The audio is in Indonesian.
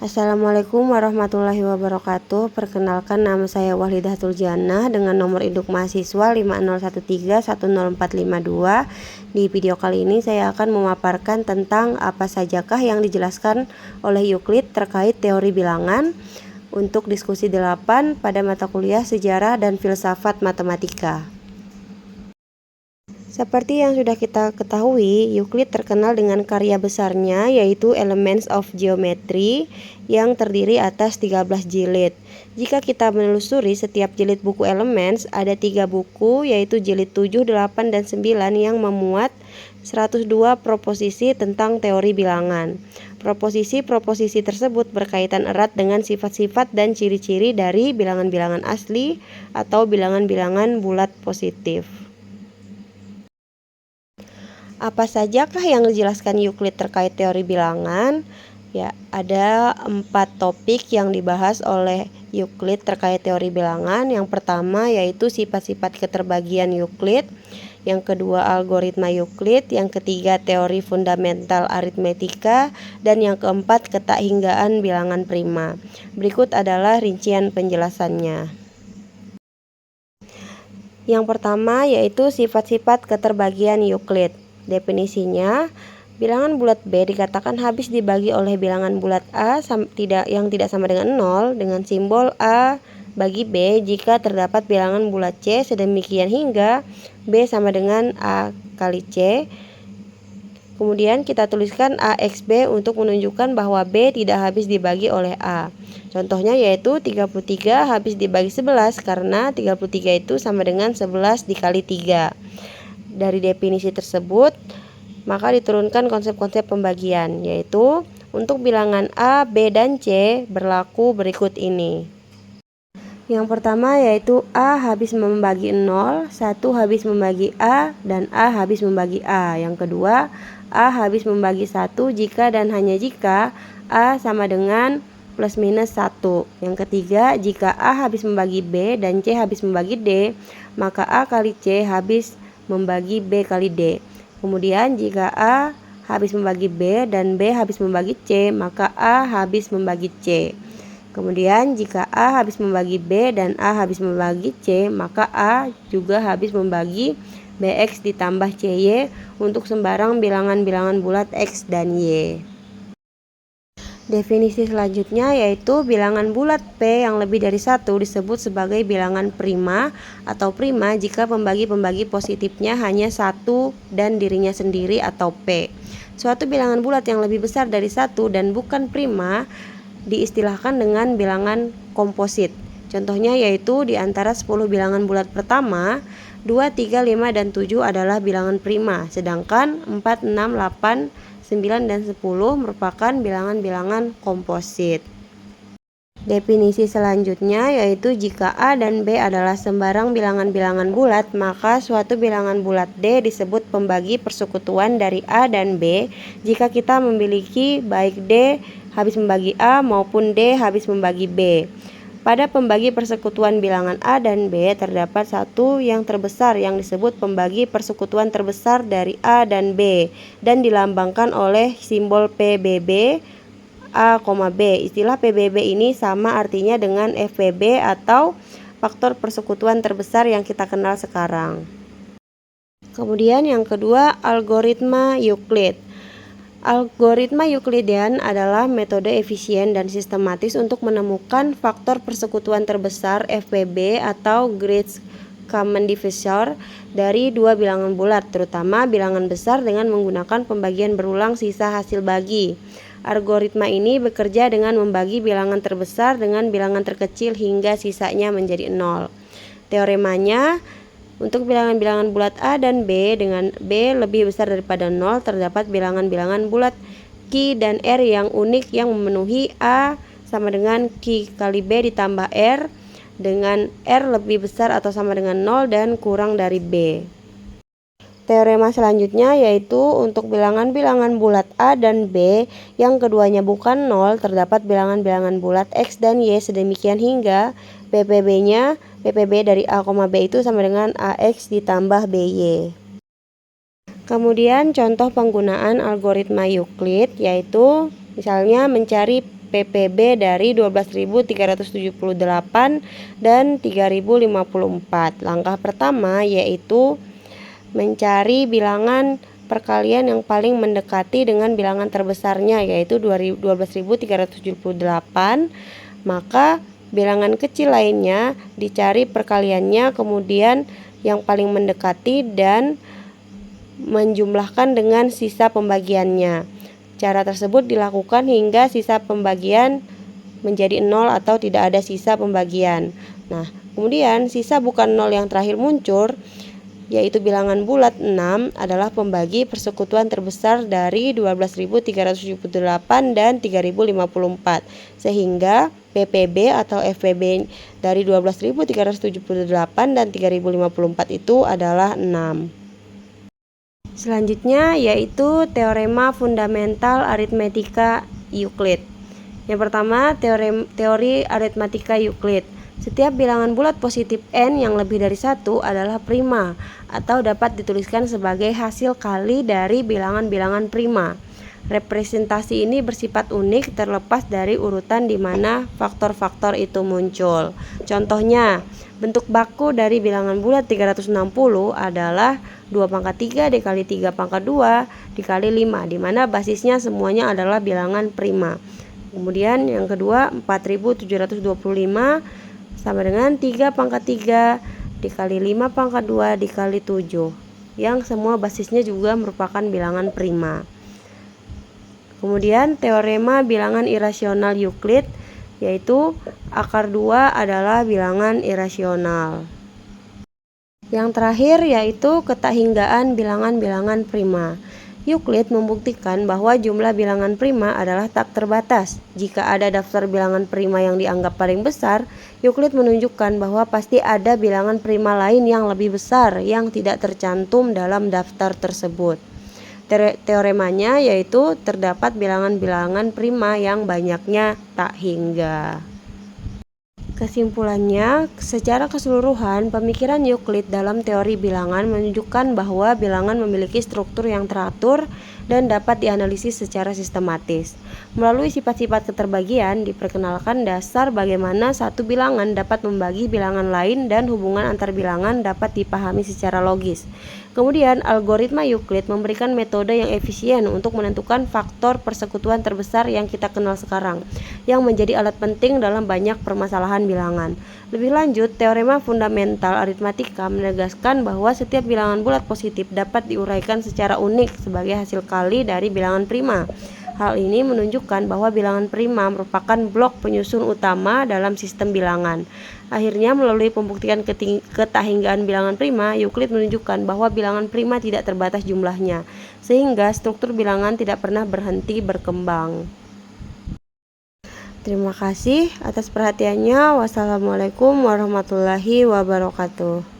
Assalamualaikum warahmatullahi wabarakatuh. Perkenalkan, nama saya Wahlidatul Jannah dengan nomor induk mahasiswa 501310452. Di video kali ini saya akan memaparkan tentang apa sajakah yang dijelaskan oleh Euclid terkait teori bilangan untuk diskusi 8 pada mata kuliah Sejarah dan Filsafat Matematika. Seperti yang sudah kita ketahui, Euclid terkenal dengan karya besarnya yaitu Elements of Geometry yang terdiri atas 13 jilid. Jika kita menelusuri setiap jilid buku Elements, ada 3 buku yaitu jilid 7, 8, dan 9 yang memuat 102 proposisi tentang teori bilangan. Proposisi-proposisi tersebut berkaitan erat dengan sifat-sifat dan ciri-ciri dari bilangan-bilangan asli atau bilangan-bilangan bulat positif. Apa sajakah yang dijelaskan Euclid terkait teori bilangan? Ya, ada 4 topik yang dibahas oleh Euclid terkait teori bilangan. Yang pertama yaitu sifat-sifat keterbagian Euclid. Yang kedua algoritma Euclid. Yang ketiga teori fundamental aritmetika. Dan yang keempat ketakhinggaan bilangan prima. Berikut adalah rincian penjelasannya. Yang pertama yaitu sifat-sifat keterbagian Euclid. Definisinya, bilangan bulat B dikatakan habis dibagi oleh bilangan bulat A yang tidak sama dengan 0 dengan simbol A bagi B jika terdapat bilangan bulat C sedemikian hingga B sama dengan A kali C. Kemudian kita tuliskan AXB untuk menunjukkan bahwa B tidak habis dibagi oleh A. Contohnya yaitu 33 habis dibagi 11 karena 33 itu sama dengan 11 dikali 3. Dari definisi tersebut, maka diturunkan konsep-konsep pembagian, yaitu untuk bilangan A, B, dan C berlaku berikut ini. Yang pertama yaitu A habis membagi 0, 1 habis membagi A, dan A habis membagi A. Yang kedua, A habis membagi 1 jika dan hanya jika A sama dengan plus minus 1. Yang ketiga, jika A habis membagi B dan C habis membagi D, maka A kali C habis membagi B kali D. Kemudian jika A habis membagi B dan B habis membagi C, maka A habis membagi C. Kemudian jika A habis membagi B dan A habis membagi C, maka A juga habis membagi BX ditambah CY untuk sembarang bilangan-bilangan bulat X dan Y. Definisi selanjutnya yaitu bilangan bulat P yang lebih dari 1 disebut sebagai bilangan prima atau prima jika pembagi-pembagi positifnya hanya 1 dan dirinya sendiri atau P. Suatu bilangan bulat yang lebih besar dari 1 dan bukan prima diistilahkan dengan bilangan komposit. Contohnya yaitu di antara 10 bilangan bulat pertama, 2, 3, 5, dan 7 adalah bilangan prima, sedangkan 4, 6, 8, 9, dan 10 merupakan bilangan-bilangan komposit. Definisi selanjutnya yaitu jika A dan B adalah sembarang bilangan-bilangan bulat, maka suatu bilangan bulat D disebut pembagi persekutuan dari A dan B jika kita memiliki baik D habis membagi A maupun D habis membagi B. Pada pembagi persekutuan bilangan A dan B terdapat satu yang terbesar yang disebut pembagi persekutuan terbesar dari A dan B dan dilambangkan oleh simbol PBB A, B. Istilah PBB ini sama artinya dengan FPB atau faktor persekutuan terbesar yang kita kenal sekarang. Kemudian yang kedua, algoritma Euclid. Algoritma Euclidean adalah metode efisien dan sistematis untuk menemukan faktor persekutuan terbesar FPB atau Greatest Common Divisor dari dua bilangan bulat, terutama bilangan besar dengan menggunakan pembagian berulang sisa hasil bagi. Algoritma ini bekerja dengan membagi bilangan terbesar dengan bilangan terkecil hingga sisanya menjadi 0. Teoremanya, untuk bilangan-bilangan bulat A dan B dengan B lebih besar daripada 0 terdapat bilangan-bilangan bulat Q dan R yang unik yang memenuhi A sama dengan Q kali B ditambah R dengan R lebih besar atau sama dengan 0 dan kurang dari B. Teorema selanjutnya yaitu untuk bilangan-bilangan bulat A dan B yang keduanya bukan 0 terdapat bilangan-bilangan bulat X dan Y sedemikian hingga PPB dari A, B itu sama dengan AX ditambah BY. Kemudian contoh penggunaan algoritma Euclid yaitu misalnya mencari PPB dari 12.378 dan 3.054. Langkah pertama yaitu mencari bilangan perkalian yang paling mendekati dengan bilangan terbesarnya, yaitu 12.378. Maka bilangan kecil lainnya dicari perkaliannya, kemudian yang paling mendekati dan menjumlahkan dengan sisa pembagiannya. Cara tersebut dilakukan hingga sisa pembagian menjadi 0 atau tidak ada sisa pembagian. Nah, kemudian sisa bukan 0 yang terakhir muncul, yaitu bilangan bulat 6 adalah pembagi persekutuan terbesar dari 12.378 dan 3.054. Sehingga PPB atau FPB dari 12.378 dan 3.054 itu adalah 6. Selanjutnya yaitu teorema fundamental aritmetika Euclid. Yang pertama, teori aritmatika Euclid. Setiap bilangan bulat positif n yang lebih dari 1 adalah prima atau dapat dituliskan sebagai hasil kali dari bilangan-bilangan prima. Representasi ini bersifat unik terlepas dari urutan di mana faktor-faktor itu muncul. Contohnya, bentuk baku dari bilangan bulat 360 adalah 2 pangkat 3 dikali 3 pangkat 2 dikali 5, di mana basisnya semuanya adalah bilangan prima. Kemudian yang kedua, 4725 sama dengan 3 pangkat 3 dikali 5 pangkat 2 dikali 7, yang semua basisnya juga merupakan bilangan prima. Kemudian teorema bilangan irasional Euclid, yaitu akar 2 adalah bilangan irasional. Yang terakhir yaitu ketahinggaan bilangan-bilangan prima. Euclid membuktikan bahwa jumlah bilangan prima adalah tak terbatas. Jika ada daftar bilangan prima yang dianggap paling besar, Euclid menunjukkan bahwa pasti ada bilangan prima lain yang lebih besar yang tidak tercantum dalam daftar tersebut. Teoremanya yaitu terdapat bilangan-bilangan prima yang banyaknya tak hingga. Kesimpulannya, secara keseluruhan, pemikiran Euclid dalam teori bilangan menunjukkan bahwa bilangan memiliki struktur yang teratur dan dapat dianalisis secara sistematis. Melalui sifat-sifat keterbagian, diperkenalkan dasar bagaimana satu bilangan dapat membagi bilangan lain dan hubungan antar bilangan dapat dipahami secara logis. Kemudian, algoritma Euclid memberikan metode yang efisien untuk menentukan faktor persekutuan terbesar yang kita kenal sekarang, yang menjadi alat penting dalam banyak permasalahan bilangan. Lebih lanjut, teorema fundamental aritmatika menegaskan bahwa setiap bilangan bulat positif dapat diuraikan secara unik sebagai hasil kali dari bilangan prima. Hal ini menunjukkan bahwa bilangan prima merupakan blok penyusun utama dalam sistem bilangan. Akhirnya, melalui pembuktian ketahinggaan bilangan prima, Euclid menunjukkan bahwa bilangan prima tidak terbatas jumlahnya, sehingga struktur bilangan tidak pernah berhenti berkembang. Terima kasih atas perhatiannya. Wassalamualaikum warahmatullahi wabarakatuh.